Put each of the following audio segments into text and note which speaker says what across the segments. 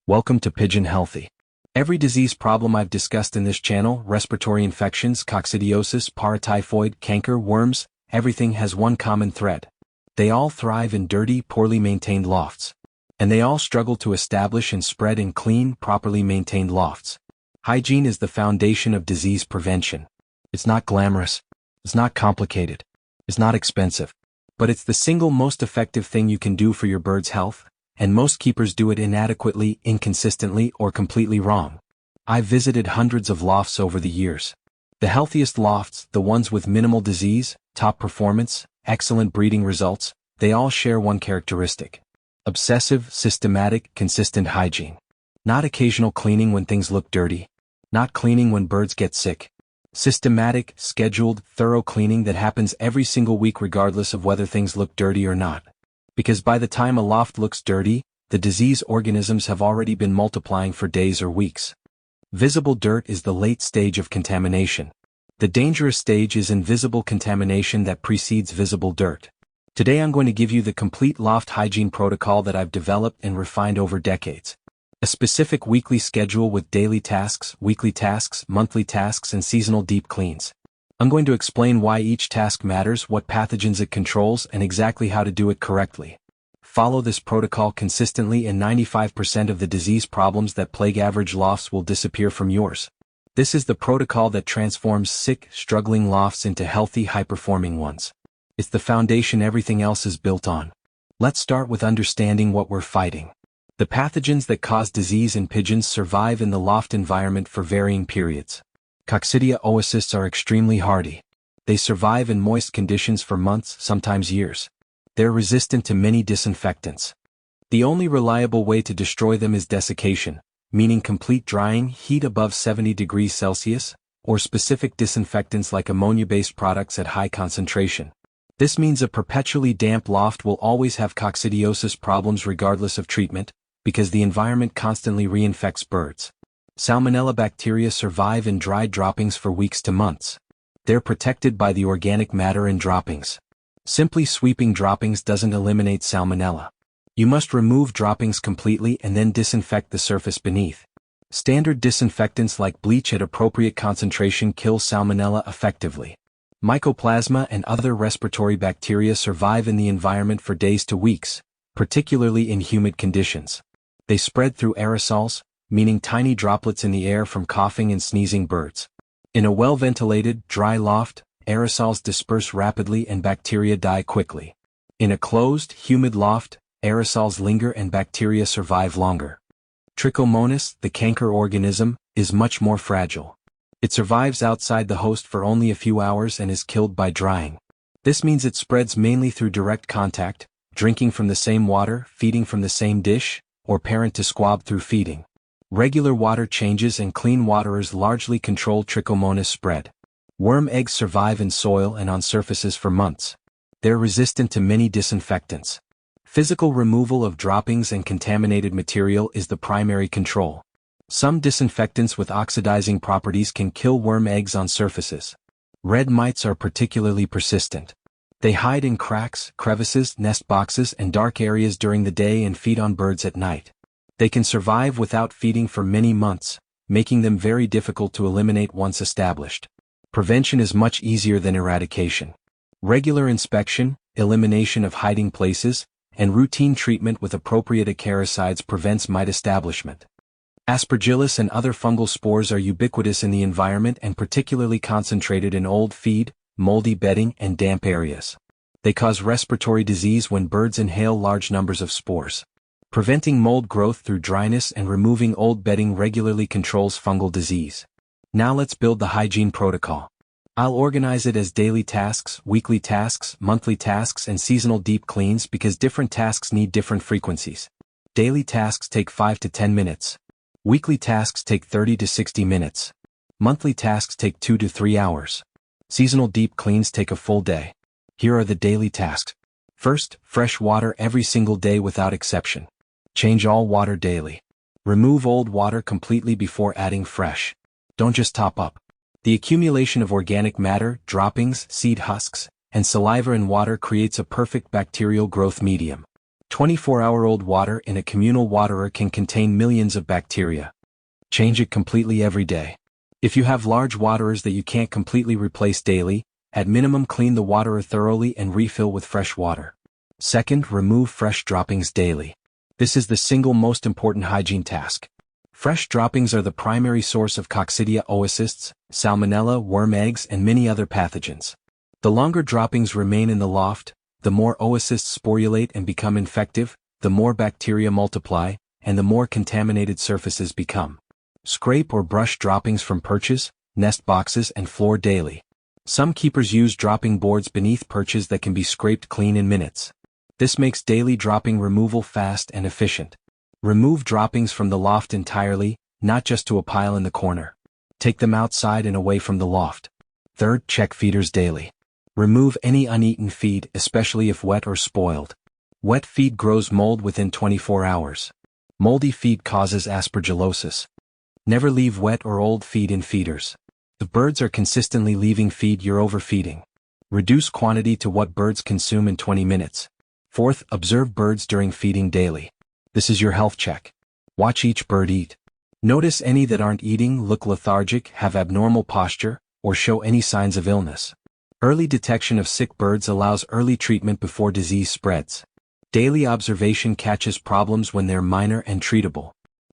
Speaker 1: Welcome to Pigeon Healthy. Every disease problem I've discussed in this channel, respiratory infections, coccidiosis, paratyphoid, canker, worms, everything has one common thread. They all thrive in dirty, poorly maintained lofts. And they all struggle to establish and spread in clean, properly maintained lofts. Hygiene is the foundation of disease prevention. It's not glamorous. It's not complicated. It's not expensive. But it's the single most effective thing you can do for your bird's health. And most keepers do it inadequately, inconsistently, or completely wrong. I've visited hundreds of lofts over the years. The healthiest lofts, the ones with minimal disease, top performance, excellent breeding results, they all share one characteristic. Obsessive, systematic, consistent hygiene. Not occasional cleaning when things look dirty. Not cleaning when birds get sick. Systematic, scheduled, thorough cleaning that happens every single week regardless of whether things look dirty or not. Because by the time a loft looks dirty, the disease organisms have already been multiplying for days or weeks. Visible dirt is the late stage of contamination. The dangerous stage is invisible contamination that precedes visible dirt. Today I'm going to give you the complete loft hygiene protocol that I've developed and refined over decades. A specific weekly schedule with daily tasks, weekly tasks, monthly tasks, and seasonal deep cleans. I'm going to explain why each task matters, what pathogens it controls, and exactly how to do it correctly. Follow this protocol consistently and 95% of the disease problems that plague average lofts will disappear from yours. This is the protocol that transforms sick, struggling lofts into healthy, high-performing ones. It's the foundation everything else is built on. Let's start with understanding what we're fighting. The pathogens that cause disease in pigeons survive in the loft environment for varying periods. Koksidiya oocysts are extremely hardy. They survive in moist conditions for months, sometimes years. They're resistant to many disinfectants. The only reliable way to destroy them is desiccation, meaning complete drying, heat above 70 degrees Celsius, or specific disinfectants like ammonia-based products at high concentration. This means a perpetually damp loft will always have coccidiosis problems regardless of treatment, because the environment constantly reinfects birds. Salmonella bacteria survive in dried droppings for weeks to months. They're protected by the organic matter in droppings. Simply sweeping droppings doesn't eliminate salmonella. You must remove droppings completely and then disinfect the surface beneath. Standard disinfectants like bleach at appropriate concentration kill salmonella effectively. Mycoplasma and other respiratory bacteria survive in the environment for days to weeks, particularly in humid conditions. They spread through aerosols, meaning tiny droplets in the air from coughing and sneezing birds. In a well-ventilated, dry loft, aerosols disperse rapidly and bacteria die quickly. In a closed, humid loft, aerosols linger and bacteria survive longer. Trichomonas, the canker organism, is much more fragile. It survives outside the host for only a few hours and is killed by drying. This means it spreads mainly through direct contact, drinking from the same water, feeding from the same dish, or parent to squab through feeding. Regular water changes and clean waterers largely control trichomonas spread. Worm eggs survive in soil and on surfaces for months. They're resistant to many disinfectants. Physical removal of droppings and contaminated material is the primary control. Some disinfectants with oxidizing properties can kill worm eggs on surfaces. Red mites are particularly persistent. They hide in cracks, crevices, nest boxes, and dark areas during the day and feed on birds at night. They can survive without feeding for many months, making them very difficult to eliminate once established. Prevention is much easier than eradication. Regular inspection, elimination of hiding places, and routine treatment with appropriate acaricides prevents mite establishment. Aspergillus and other fungal spores are ubiquitous in the environment and particularly concentrated in old feed, moldy bedding, and damp areas. They cause respiratory disease when birds inhale large numbers of spores. Preventing mold growth through dryness and removing old bedding regularly controls fungal disease. Now let's build the hygiene protocol. I'll organize it as daily tasks, weekly tasks, monthly tasks, and seasonal deep cleans because different tasks need different frequencies. Daily tasks take 5 to 10 minutes. Weekly tasks take 30 to 60 minutes. Monthly tasks take 2 to 3 hours. Seasonal deep cleans take a full day. Here are the daily tasks. First, fresh water every single day without exception. Change all water daily. Remove old water completely before adding fresh. Don't just top up. The accumulation of organic matter, droppings, seed husks, and saliva in water creates a perfect bacterial growth medium. 24-hour-old water in a communal waterer can contain millions of bacteria. Change it completely every day. If you have large waterers that you can't completely replace daily, at minimum clean the waterer thoroughly and refill with fresh water. Second, remove fresh droppings daily. This is the single most important hygiene task. Fresh droppings are the primary source of koksidiya oocysts, salmonella, worm eggs, and many other pathogens. The longer droppings remain in the loft, the more oocysts sporulate and become infective, the more bacteria multiply, and the more contaminated surfaces become. Scrape or brush droppings from perches, nest boxes, and floor daily. Some keepers use dropping boards beneath perches that can be scraped clean in minutes. This makes daily dropping removal fast and efficient. Remove droppings from the loft entirely, not just to a pile in the corner. Take them outside and away from the loft. Third, check feeders daily. Remove any uneaten feed, especially if wet or spoiled. Wet feed grows mold within 24 hours. Moldy feed causes aspergillosis. Never leave wet or old feed in feeders. If birds are consistently leaving feed, you're overfeeding. Reduce quantity to what birds consume in 20 minutes. Fourth, observe birds during feeding daily. This is your health check. Watch each bird eat. Notice any that aren't eating, look lethargic, have abnormal posture, or show any signs of illness. Early detection of sick birds allows early treatment before disease spreads. Daily observation catches problems when they're minor and treatable.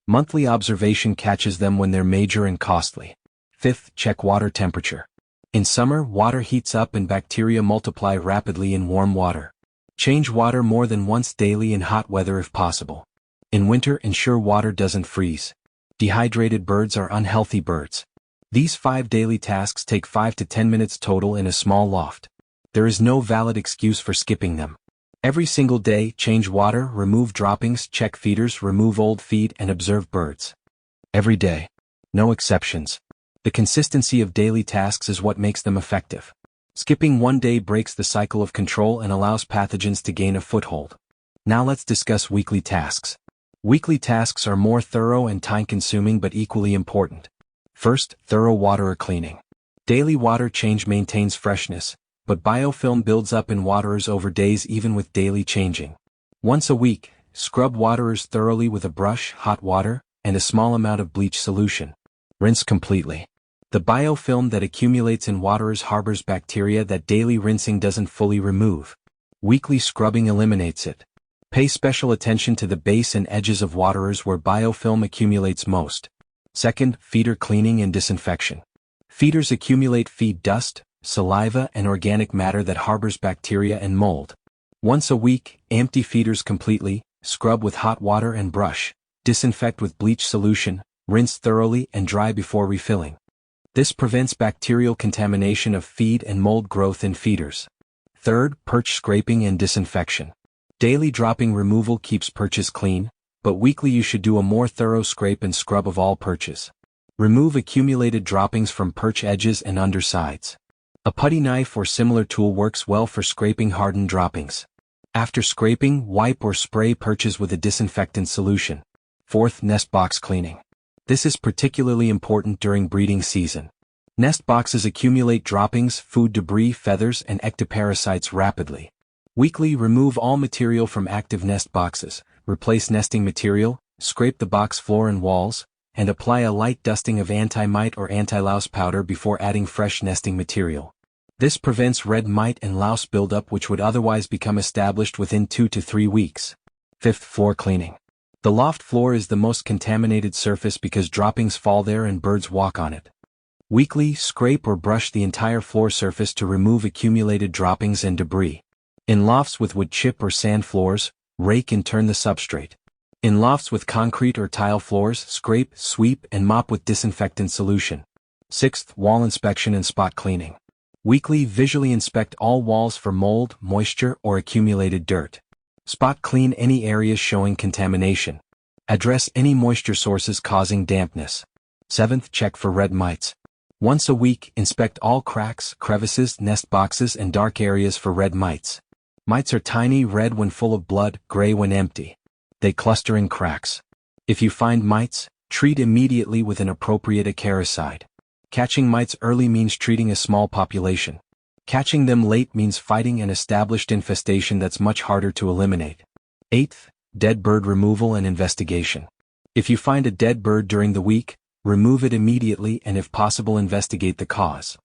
Speaker 1: Monthly observation catches them when they're major and costly. Fifth, check water temperature. In summer, water heats up and bacteria multiply rapidly in warm water. Change water more than once daily in hot weather if possible. In winter, ensure water doesn't freeze. Dehydrated birds are unhealthy birds. These 5 daily tasks take 5 to 10 minutes total in a small loft. There is no valid excuse for skipping them. Every single day, change water, remove droppings, check feeders, remove old feed, and observe birds. Every day. No exceptions. The consistency of daily tasks is what makes them effective. Skipping one day breaks the cycle of control and allows pathogens to gain a foothold. Now let's discuss weekly tasks. Weekly tasks are more thorough and time-consuming but equally important. First, thorough waterer cleaning. Daily water change maintains freshness, but biofilm builds up in waterers over days even with daily changing. Once a week, scrub waterers thoroughly with a brush, hot water, and a small amount of bleach solution. Rinse completely. The biofilm that accumulates in waterers harbors bacteria that daily rinsing doesn't fully remove. Weekly scrubbing eliminates it. Pay special attention to the base and edges of waterers where biofilm accumulates most. Second, feeder cleaning and disinfection. Feeders accumulate feed dust, saliva, and organic matter that harbors bacteria and mold. Once a week, empty feeders completely, scrub with hot water and brush, disinfect with bleach solution, rinse thoroughly and dry before refilling. This prevents bacterial contamination of feed and mold growth in feeders. Third, perch scraping and disinfection. Daily dropping removal keeps perches clean, but weekly you should do a more thorough scrape and scrub of all perches. Remove accumulated droppings from perch edges and undersides. A putty knife or similar tool works well for scraping hardened droppings. After scraping, wipe or spray perches with a disinfectant solution. Fourth, nest box cleaning. This is particularly important during breeding season. Nest boxes accumulate droppings, food debris, feathers, and ectoparasites rapidly. Weekly, remove all material from active nest boxes, replace nesting material, scrape the box floor and walls, and apply a light dusting of anti-mite or anti-louse powder before adding fresh nesting material. This prevents red mite and louse buildup which would otherwise become established within 2 to 3 weeks. Fifth, floor cleaning. The loft floor is the most contaminated surface because droppings fall there and birds walk on it. Weekly, scrape or brush the entire floor surface to remove accumulated droppings and debris. In lofts with wood chip or sand floors, rake and turn the substrate. In lofts with concrete or tile floors, scrape, sweep, and mop with disinfectant solution. Sixth, wall inspection and spot cleaning. Weekly, visually inspect all walls for mold, moisture, or accumulated dirt. Spot clean any areas showing contamination. Address any moisture sources causing dampness. Seventh, check for red mites. Once a week, inspect all cracks, crevices, nest boxes, and dark areas for red mites. Mites are tiny, red when full of blood, gray when empty. They cluster in cracks. If you find mites, treat immediately with an appropriate acaricide. Catching mites early means treating a small population. Catching them late means fighting an established infestation that's much harder to eliminate. 8th, dead bird removal and investigation. If you find a dead bird during the week, remove it immediately and if possible investigate the cause.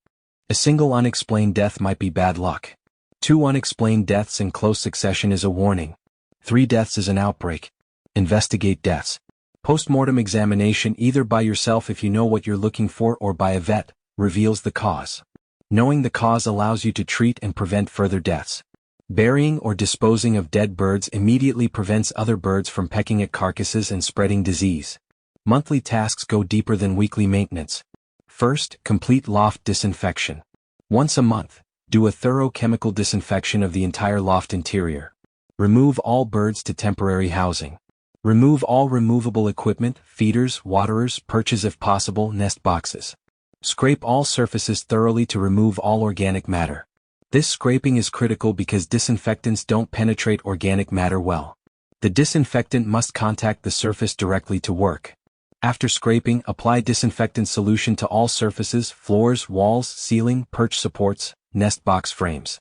Speaker 1: A single unexplained death might be bad luck. 2 unexplained deaths in close succession is a warning. 3 deaths is an outbreak. Investigate deaths. Post-mortem examination either by yourself if you know what you're looking for or by a vet, reveals the cause. Knowing the cause allows you to treat and prevent further deaths. Burying or disposing of dead birds immediately prevents other birds from pecking at carcasses and spreading disease. Monthly tasks go deeper than weekly maintenance. First, complete loft disinfection. Once a month, do a thorough chemical disinfection of the entire loft interior. Remove all birds to temporary housing. Remove all removable equipment, feeders, waterers, perches if possible, nest boxes. Scrape all surfaces thoroughly to remove all organic matter. This scraping is critical because disinfectants don't penetrate organic matter well. The disinfectant must contact the surface directly to work. After scraping, apply disinfectant solution to all surfaces, floors, walls, ceiling, perch supports, nest box frames.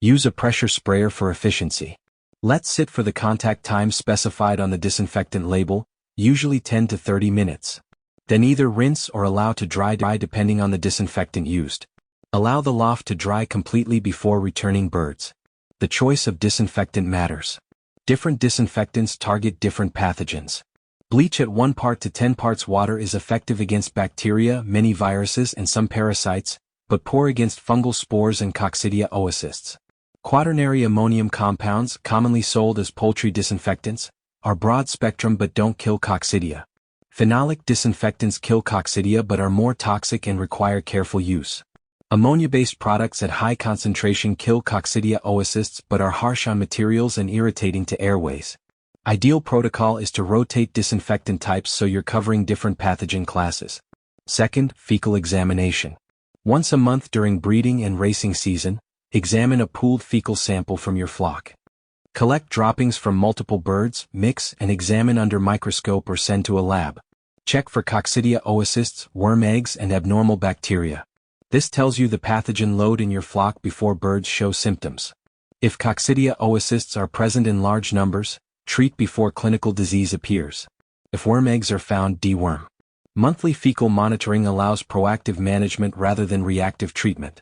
Speaker 1: Use a pressure sprayer for efficiency. Let sit for the contact time specified on the disinfectant label, usually 10 to 30 minutes. Then either rinse or allow to dry depending on the disinfectant used. Allow the loft to dry completely before returning birds. The choice of disinfectant matters. Different disinfectants target different pathogens. Bleach at 1 part to 10 parts water is effective against bacteria, many viruses and some parasites, but poor against fungal spores and coccidia oocysts. Quaternary ammonium compounds, commonly sold as poultry disinfectants, are broad spectrum but don't kill coccidia. Phenolic disinfectants kill coccidia but are more toxic and require careful use. Ammonia-based products at high concentration kill coccidia oocysts but are harsh on materials and irritating to airways. Ideal protocol is to rotate disinfectant types so you're covering different pathogen classes. Second, fecal examination. Once a month during breeding and racing season, examine a pooled fecal sample from your flock. Collect droppings from multiple birds, mix and examine under microscope or send to a lab. Check for coccidia oocysts, worm eggs and abnormal bacteria. This tells you the pathogen load in your flock before birds show symptoms. If coccidia oocysts are present in large numbers, treat before clinical disease appears. If worm eggs are found, deworm. Monthly fecal monitoring allows proactive management rather than reactive treatment.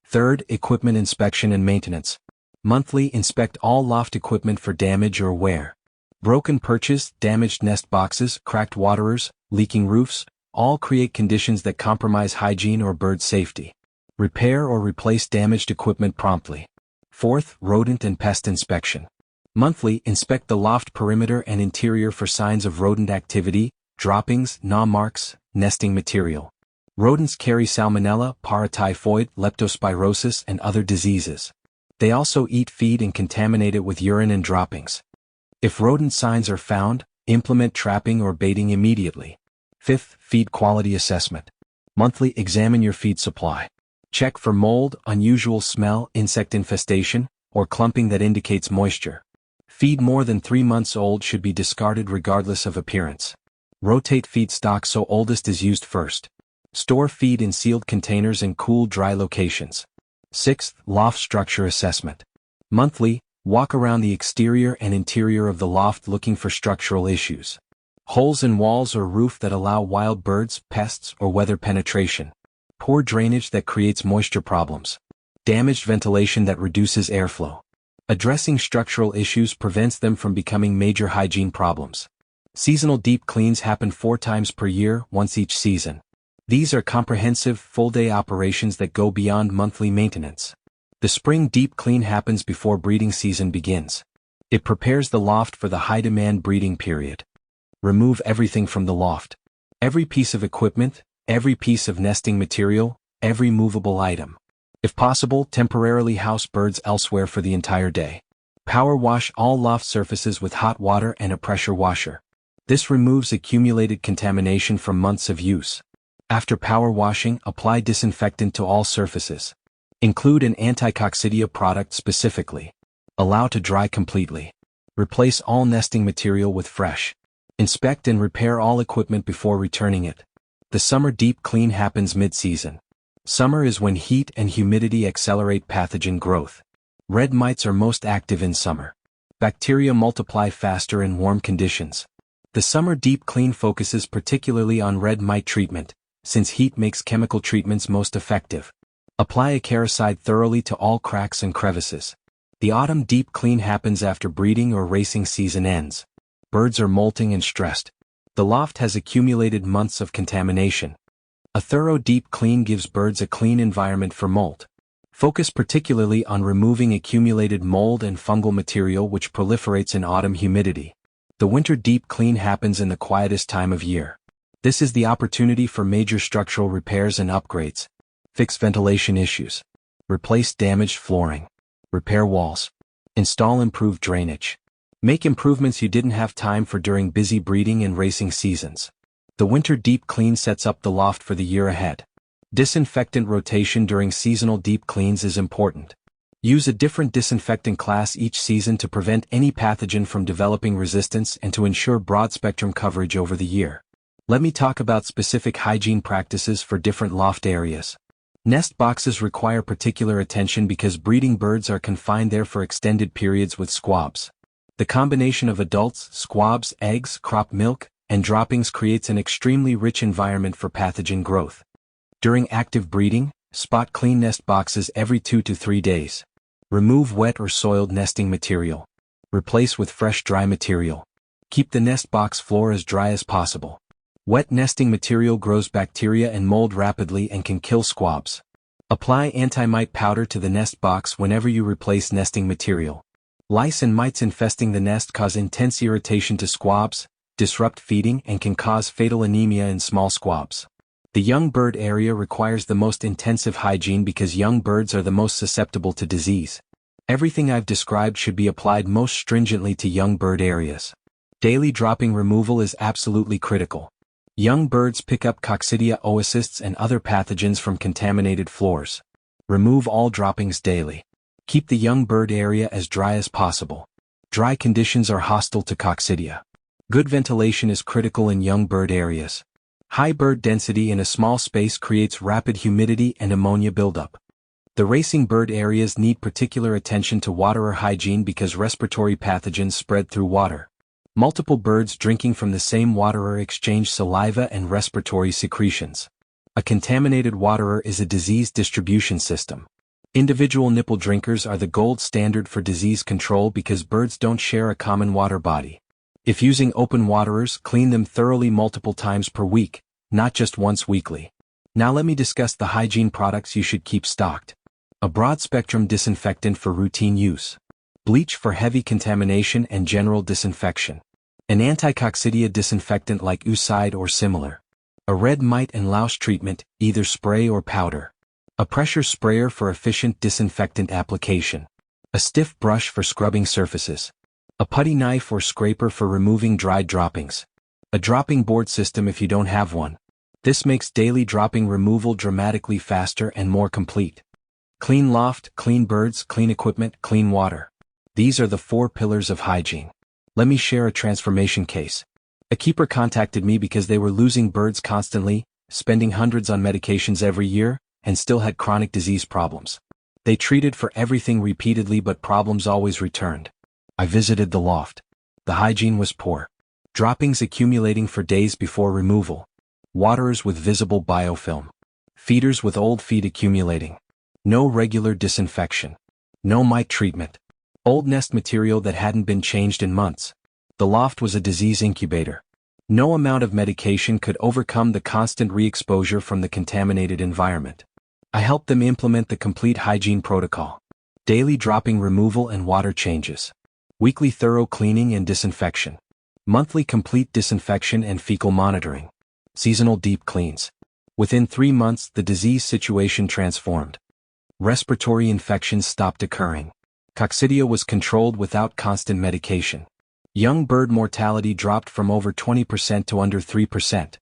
Speaker 1: Third, equipment inspection and maintenance. Monthly inspect all loft equipment for damage or wear. Broken perches, damaged nest boxes, cracked waterers, leaking roofs, all create conditions that compromise hygiene or bird safety. Repair or replace damaged equipment promptly. Fourth, rodent and pest inspection. Monthly inspect the loft perimeter and interior for signs of rodent activity, droppings, gnaw marks, nesting material. Rodents carry salmonella, paratyphoid, leptospirosis and other diseases. They also eat feed and contaminate it with urine and droppings. If rodent signs are found, implement trapping or baiting immediately. Fifth, feed quality assessment. Monthly examine your feed supply. Check for mold, unusual smell, insect infestation, or clumping that indicates moisture. Feed more than 3 months old should be discarded regardless of appearance. Rotate feed stock so oldest is used first. Store feed in sealed containers in cool, dry locations. Sixth, loft structure assessment. Monthly, walk around the exterior and interior of the loft looking for structural issues. Holes in walls or roof that allow wild birds, pests, or weather penetration. Poor drainage that creates moisture problems. Damaged ventilation that reduces airflow. Addressing structural issues prevents them from becoming major hygiene problems. Seasonal deep cleans happen 4 times per year, once each season. These are comprehensive, full-day operations that go beyond monthly maintenance. The spring deep clean happens before breeding season begins. It prepares the loft for the high-demand breeding period. Remove everything from the loft. Every piece of equipment, every piece of nesting material, every movable item. If possible, temporarily house birds elsewhere for the entire day. Power wash all loft surfaces with hot water and a pressure washer. This removes accumulated contamination from months of use. After power washing, apply disinfectant to all surfaces. Include an anti-coccidia product specifically. Allow to dry completely. Replace all nesting material with fresh. Inspect and repair all equipment before returning it. The summer deep clean happens mid-season. Summer is when heat and humidity accelerate pathogen growth. Red mites are most active in summer. Bacteria multiply faster in warm conditions. The summer deep clean focuses particularly on red mite treatment, since heat makes chemical treatments most effective. Apply acaricide thoroughly to all cracks and crevices. The autumn deep clean happens after breeding or racing season ends. Birds are molting and stressed. The loft has accumulated months of contamination. A thorough deep clean gives birds a clean environment for molt. Focus particularly on removing accumulated mold and fungal material which proliferates in autumn humidity. The winter deep clean happens in the quietest time of year. This is the opportunity for major structural repairs and upgrades. Fix ventilation issues. Replace damaged flooring. Repair walls. Install improved drainage. Make improvements you didn't have time for during busy breeding and racing seasons. The winter deep clean sets up the loft for the year ahead. Disinfectant rotation during seasonal deep cleans is important. Use a different disinfectant class each season to prevent any pathogen from developing resistance and to ensure broad-spectrum coverage over the year. Let me talk about specific hygiene practices for different loft areas. Nest boxes require particular attention because breeding birds are confined there for extended periods with squabs. The combination of adults, squabs, eggs, crop milk, and droppings creates an extremely rich environment for pathogen growth. During active breeding, spot clean nest boxes every 2 to 3 days. Remove wet or soiled nesting material. Replace with fresh dry material. Keep the nest box floor as dry as possible. Wet nesting material grows bacteria and mold rapidly and can kill squabs. Apply anti-mite powder to the nest box whenever you replace nesting material. Lice and mites infesting the nest cause intense irritation to squabs, disrupt feeding, and can cause fatal anemia in small squabs. The young bird area requires the most intensive hygiene because young birds are the most susceptible to disease. Everything I've described should be applied most stringently to young bird areas. Daily dropping removal is absolutely critical. Young birds pick up koksidiya oocysts and other pathogens from contaminated floors. Remove all droppings daily. Keep the young bird area as dry as possible. Dry conditions are hostile to koksidiya. Good ventilation is critical in young bird areas. High bird density in a small space creates rapid humidity and ammonia buildup. The racing bird areas need particular attention to waterer hygiene because respiratory pathogens spread through water. Multiple birds drinking from the same waterer exchange saliva and respiratory secretions. A contaminated waterer is a disease distribution system. Individual nipple drinkers are the gold standard for disease control because birds don't share a common water body. If using open waterers, clean them thoroughly multiple times per week, not just once weekly. Now let me discuss the hygiene products you should keep stocked. A broad-spectrum disinfectant for routine use. Bleach for heavy contamination and general disinfection. An anti-koksidiya disinfectant like Ucide or similar. A red mite and louse treatment, either spray or powder. A pressure sprayer for efficient disinfectant application. A stiff brush for scrubbing surfaces. A putty knife or scraper for removing dried droppings. A dropping board system if you don't have one. This makes daily dropping removal dramatically faster and more complete. Clean loft, clean birds, clean equipment, clean water. These are the 4 pillars of hygiene. Let me share a transformation case. A keeper contacted me because they were losing birds constantly, spending hundreds on medications every year, and still had chronic disease problems. They treated for everything repeatedly but problems always returned. I visited the loft. The hygiene was poor. Droppings accumulating for days before removal. Waterers with visible biofilm. Feeders with old feed accumulating. No regular disinfection. No mite treatment. Old nest material that hadn't been changed in months. The loft was a disease incubator. No amount of medication could overcome the constant re-exposure from the contaminated environment. I helped them implement the complete hygiene protocol. Daily dropping removal and water changes. Weekly thorough cleaning and disinfection. Monthly complete disinfection and fecal monitoring. Seasonal deep cleans. Within 3 months, the disease situation transformed. Respiratory infections stopped occurring. Koksidiya was controlled without constant medication. Young bird mortality dropped from over 20% to under 3%.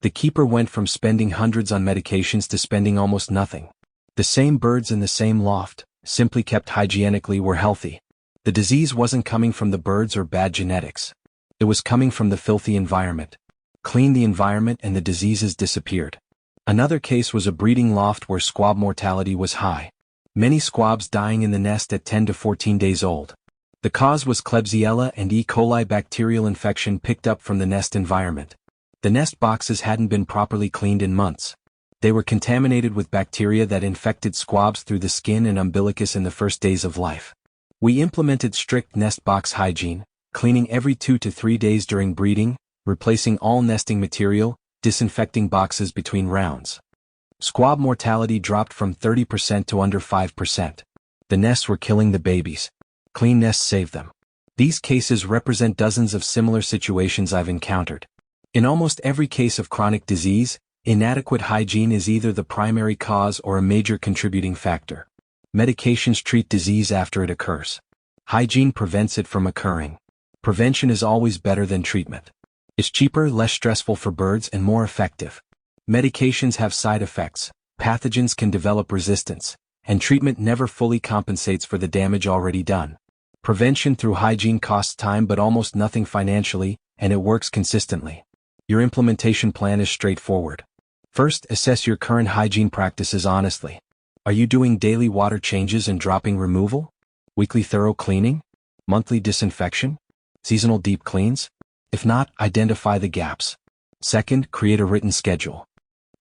Speaker 1: The keeper went from spending hundreds on medications to spending almost nothing. The same birds in the same loft, simply kept hygienically, were healthy. The disease wasn't coming from the birds or bad genetics. It was coming from the filthy environment. Clean the environment and the diseases disappeared. Another case was a breeding loft where squab mortality was high. Many squabs dying in the nest at 10 to 14 days old. The cause was Klebsiella and E. coli bacterial infection picked up from the nest environment. The nest boxes hadn't been properly cleaned in months. They were contaminated with bacteria that infected squabs through the skin and umbilicus in the first days of life. We implemented strict nest box hygiene, cleaning every 2 to 3 days during breeding, replacing all nesting material, disinfecting boxes between rounds. Squab mortality dropped from 30% to under 5%. The nests were killing the babies. Clean nests saved them. These cases represent dozens of similar situations I've encountered. In almost every case of chronic disease, inadequate hygiene is either the primary cause or a major contributing factor. Medications treat disease after it occurs. Hygiene prevents it from occurring. Prevention is always better than treatment. It's cheaper, less stressful for birds, and more effective. Medications have side effects, pathogens can develop resistance, and treatment never fully compensates for the damage already done. Prevention through hygiene costs time but almost nothing financially, and it works consistently. Your implementation plan is straightforward. First, assess your current hygiene practices honestly. Are you doing daily water changes and dropping removal? Weekly thorough cleaning? Monthly disinfection? Seasonal deep cleans? If not, identify the gaps. Second, create a written schedule.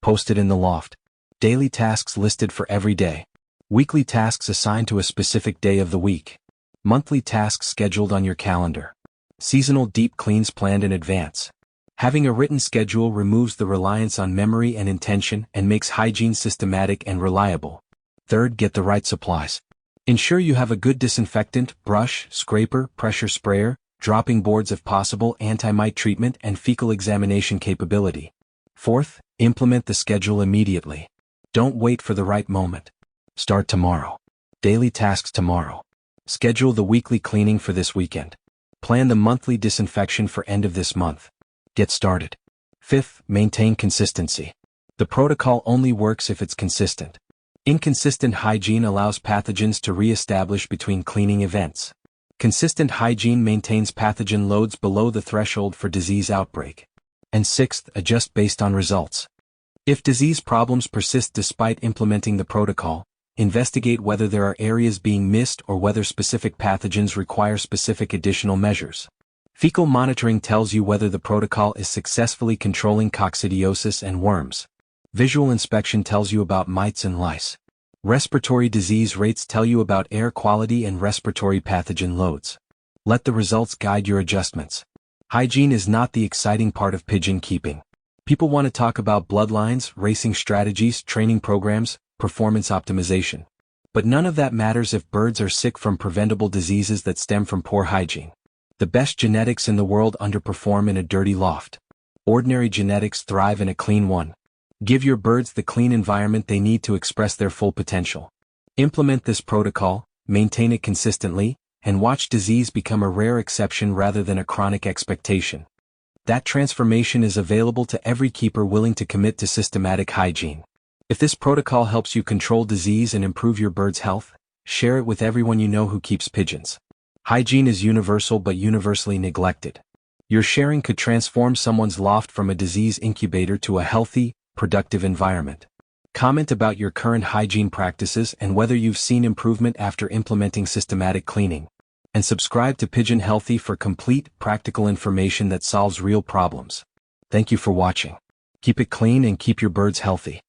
Speaker 1: Post it in the loft. Daily tasks listed for every day. Weekly tasks assigned to a specific day of the week. Monthly tasks scheduled on your calendar. Seasonal deep cleans planned in advance. Having a written schedule removes the reliance on memory and intention and makes hygiene systematic and reliable. Third, get the right supplies. Ensure you have a good disinfectant, brush, scraper, pressure sprayer, dropping boards if possible, anti-mite treatment, and fecal examination capability. Fourth, implement the schedule immediately. Don't wait for the right moment. Start tomorrow. Daily tasks tomorrow. Schedule the weekly cleaning for this weekend. Plan the monthly disinfection for end of this month. Get started. Fifth, maintain consistency. The protocol only works if it's consistent. Inconsistent hygiene allows pathogens to re-establish between cleaning events. Consistent hygiene maintains pathogen loads below the threshold for disease outbreak. And sixth, adjust based on results. If disease problems persist despite implementing the protocol, investigate whether there are areas being missed or whether specific pathogens require specific additional measures. Fecal monitoring tells you whether the protocol is successfully controlling coccidiosis and worms. Visual inspection tells you about mites and lice. Respiratory disease rates tell you about air quality and respiratory pathogen loads. Let the results guide your adjustments. Hygiene is not the exciting part of pigeon keeping. People want to talk about bloodlines, racing strategies, training programs, performance optimization. But none of that matters if birds are sick from preventable diseases that stem from poor hygiene. The best genetics in the world underperform in a dirty loft. Ordinary genetics thrive in a clean one. Give your birds the clean environment they need to express their full potential. Implement this protocol, maintain it consistently, and watch disease become a rare exception rather than a chronic expectation. That transformation is available to every keeper willing to commit to systematic hygiene. If this protocol helps you control disease and improve your bird's health, share it with everyone you know who keeps pigeons. Hygiene is universal but universally neglected. Your sharing could transform someone's loft from a disease incubator to a healthy, productive environment. Comment about your current hygiene practices and whether you've seen improvement after implementing systematic cleaning. And subscribe to Pigeon Healthy for complete, practical information that solves real problems. Thank you for watching. Keep it clean and keep your birds healthy.